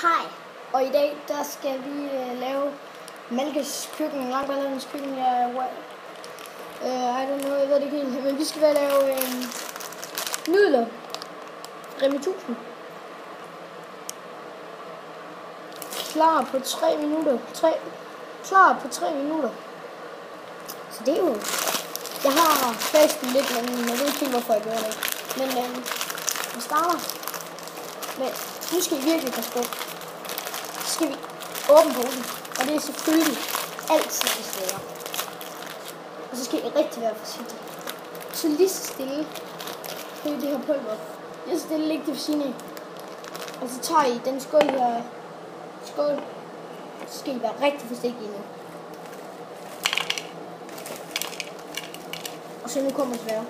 Hej, og i dag der skal vi lave Malkes køkken, Langballerens køkken. I don't know, jeg ved det ikke helt, men vi skal lave nudler. Remi 1000. Klar på 3 minutter. Klar på 3 minutter. Så det er jo... Jeg har fastet lidt, men jeg ved ikke helt, hvorfor jeg gør det. Men vi starter med... Nu skal I virkelig passe på. Så skal vi åbne posen. Og det er selvfølgelig altid det svære. Og så skal I rigtig være forsigtige. Så lige så stille. Høj det her pulver. Lige så stille, læg det ved siden af. Og så tager I den skål her. Skål. Så skal I være rigtig forsigtige nu. Og så nu kommer det svære.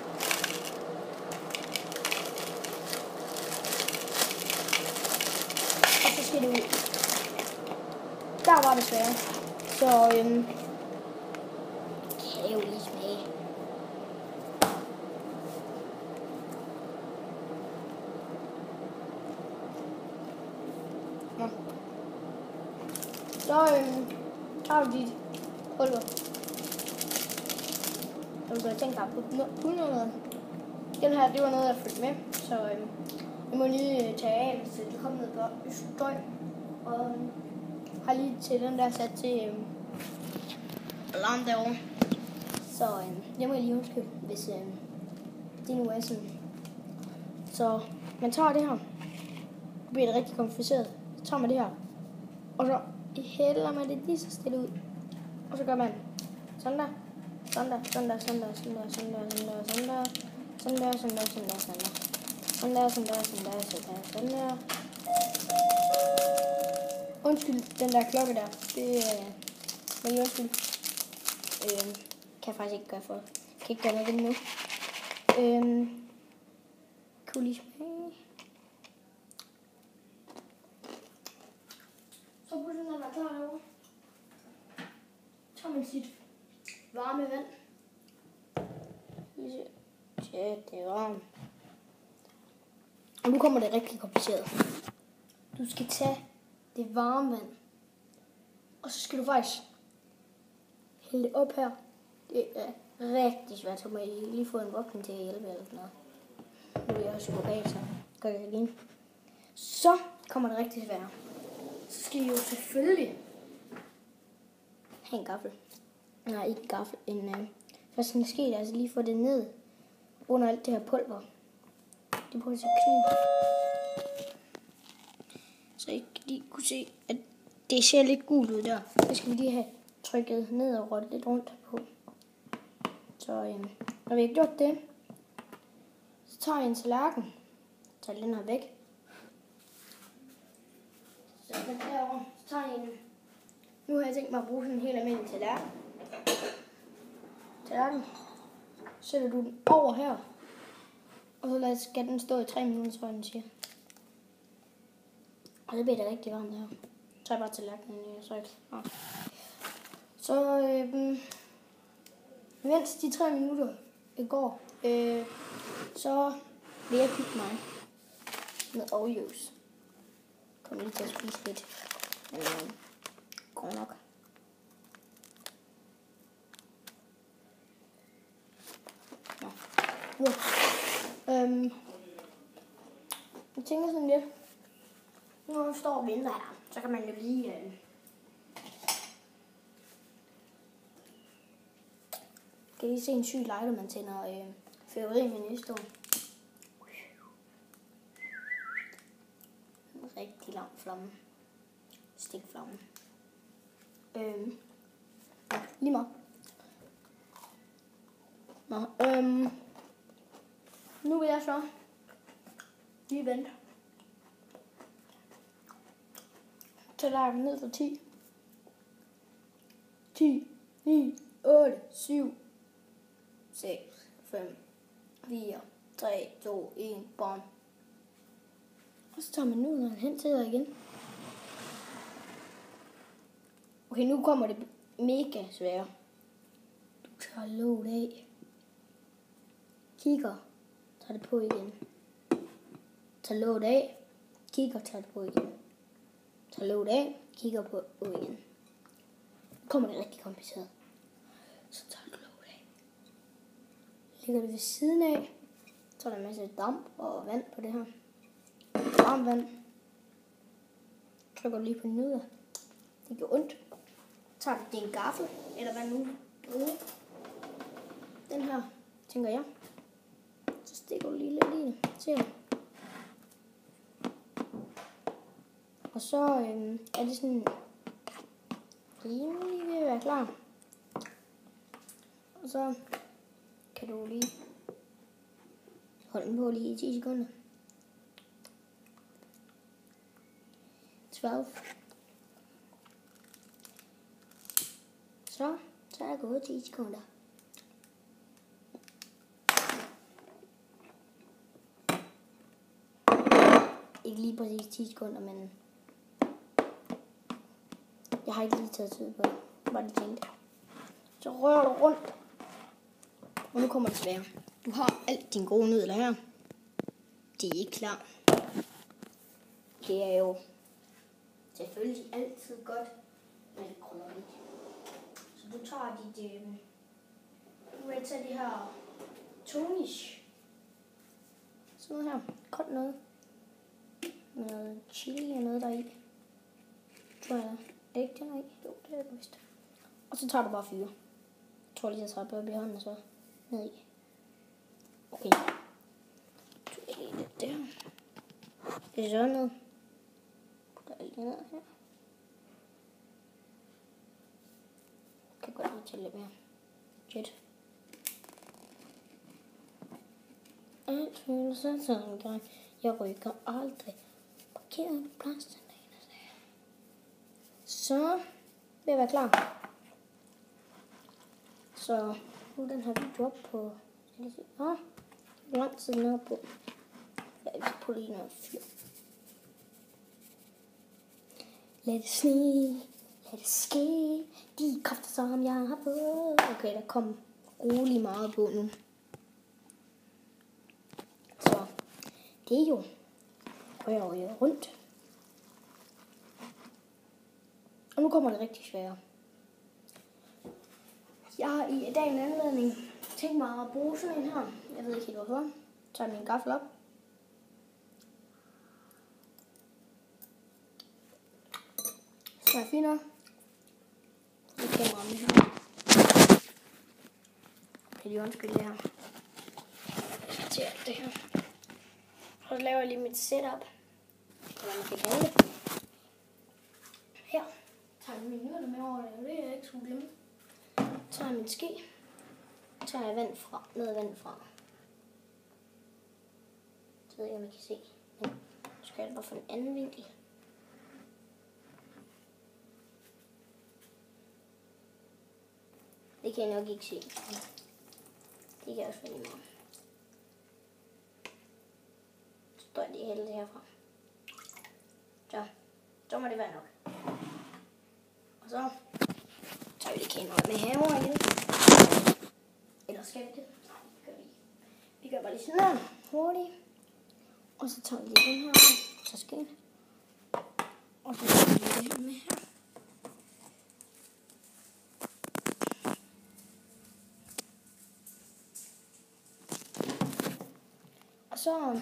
Og så skal det ud. Der var det svære. Så kan jo lige smage. Ja. Så tager du dit pulver. Jeg tænkte bare på noget. Den her, det var noget, jeg følte med. Så jeg må lige tage af, hvis det kommer noget på støj. Og har lige til den der sat til alarm derovre. Så jeg må lige undskylde, hvis det nu er sådan. Så man tager det her. Det bliver det rigtig kompliceret. Så tager man det her. Og så hælder man det lige så stille ud. Og så gør man sådan der. Sådan der. Undskyld, den der klokke der. Det men undskyld. Kan jeg faktisk ikke gøre for. Kan ikke gøre noget ved det nu. Kunne lige smage. Så på den der var klar derovre. Tager man sit varme vand. Ja, det er varmt. Og nu kommer det rigtig kompliceret. Du skal tage det varme vand. Og så skal du faktisk hælde det op her. Det er rigtig svært, så må I lige få en voksen til at hjælpe eller sådan noget. Nu er jeg også på bag, så gør jeg det alene. Så kommer det rigtig svært. Så skal I jo selvfølgelig have en gaffel. Nej, ikke en gaffel. Først skal ske, altså lige få det ned under alt det her pulver. Det prøver jeg at knive. Så I lige kunne se, at det ser lidt gult ud der. Det skal vi lige have trykket ned og rødt lidt rundt på. Så når vi har gjort det, så tager jeg en tallerken. Tager den her væk. Så den derovre. Så tager jeg en. Nu har jeg tænkt mig at bruge sådan en helt almindelig tallerken. Sætter du den over her. Og så skal den stå i 3 minutter, tror jeg, den siger. Og det bliver det rigtig varmt her. Så tager jeg bare tallerkenen i, så ikke. Så mens de 3 minutter går, så vil jeg hygge mig med Oreos. Kom lige til at spise lidt. Men god nok. Jeg tænker sådan lidt, når man står og venter her, så kan man jo lige kan I se en syg lighter, man tænder fyrværkeri med næste år. En rigtig lang flamme. Stikflamme. Lige meget. Nu vil jeg så lige vente. Tallerken ned for 10. 10, 9, 8, 7, 6, 5, 4, 3, 2, 1, bom. Og så tager man nudlerne hen til dig igen. Okay, nu kommer det mega svære. Du tager låget af. Kigger. Tager det på igen. Tager låget af. Kigger, tager det på igen. Så load af, kigger på igen. Kommer det rigtig kompliceret. Så tager du load af. Lægger det ved siden af. Så er der en masse damp og vand på det her. Varmt vand. Trykker du lige på nødder. Det gør ondt. Tager du din gaffel, eller hvad nu bruger. Den her, tænker jeg. Så stikker du lige lidt i det. Ser du? Og så er det sådan rimelig ved at være klar. Og så kan du lige holde den på lige i 10 sekunder. 12. Så er der gået 10 sekunder. Ikke lige præcis 10 sekunder, men jeg har ikke lige taget tid på det. Bare lige tænkt. Så rører du rundt. Og nu kommer det svære. Du har alt dine gode nudler her. De er ikke klar. Det er jo selvfølgelig altid godt med lidt krydderi. Så du tager dit, du vil tage det her tonish. Sådan noget her. Godt noget. Med noget chili og noget deri. Tror jeg. Er det ikke det, der er i? Jo, det er det vist. Og så tager du bare fyre. Jeg tror lige, jeg tager på i hånden og så ned i. Okay. Du er lige lidt der. Det er sådan noget. Der er lige ned her. Jeg kan godt lige tage lidt mere. Shit. Alt føles sådan en gang. Jeg rykker aldrig. Parkeret på plads den ene dag. Så vil jeg være klar. Så nu er den her video op på. Hvor lang tid den er på. Jeg vil putte i noget fyr. Lad det sne. Lad det ske. De kræfter som jeg har fået. Okay, der kom rolig meget på nu. Så det er jo rører rundt. Og nu kommer det rigtig svære. Jeg har i dag en anledning tænkt mig at bruge sådan en her. Jeg ved ikke helt hvorfor. Tager min gaffel op. Så er fint nok. Så kameraet med her. Kan de undskylde det her. Til alt det her. Så laver jeg lige mit setup. Eller man kan kalde det. Her tager jeg mine nødder med over. Det er jeg ikke skulle glemme. Tager jeg min ske. Tager jeg noget vand fra. Så ved jeg, om I kan se. Men så skal jeg bare få en anden vinkel. Det kan jeg nok ikke se. Det kan jeg også finde i morgen. Så står jeg lige hælde det herfra. Så må det være nok. Og så tager vi det kameraet med herover igen. Eller skal vi det? Nej, det gør vi ikke. Vi gør bare lige sådan her. Hurtigt. Og så tager vi lige den her. Så skal og så tager vi det her med her. Og så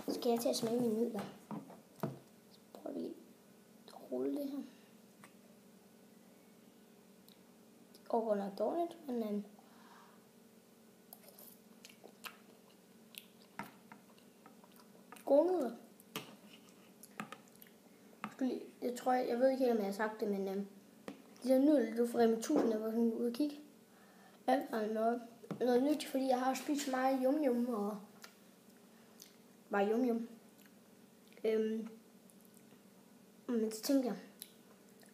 skal jeg til at smage mine nudler. Så prøver vi lige at rulle det her. Det går nok dårligt, men gode nudler. Jeg tror, jeg ved ikke helt, om jeg har sagt det, men de der nudler, du får Rema 1000, jeg var sådan ude at kigge. Alt er noget nyt, fordi jeg har spist meget yum-yum og bare yum-yum. Men så tænkte jeg,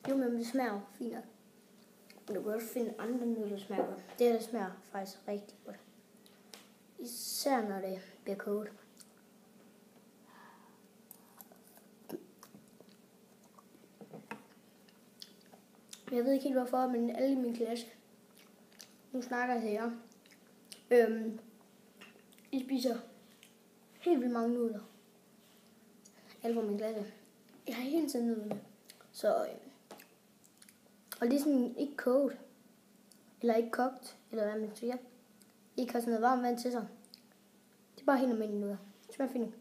yum-yum, det smager jo fint. Men du kan også finde andre nudler, der smager godt. Det her, der smager faktisk rigtig godt. Især når det bliver kogt. Jeg ved ikke helt hvorfor, men alle i min klasse, nu snakker jeg til jer, I spiser helt vildt mange nudler. Alle fra min klasse. Jeg har hele tiden nødderne. Så, og det er sådan ikke kogt, eller ikke kogt, eller hvad man siger. Ikke har sådan noget varmt vand til sig. Det er bare helt almindeligt nødder. Det smager fint.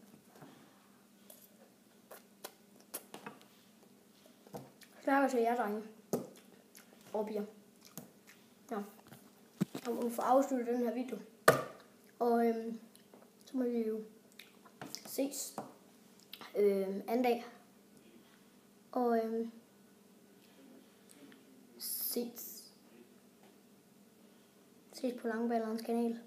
Så har jeg til jer, drenge. Og piger. Ja. Og vi får afsluttet den her video. Og så må vi jo ses anden dag. Og ses på Langballerens kanal.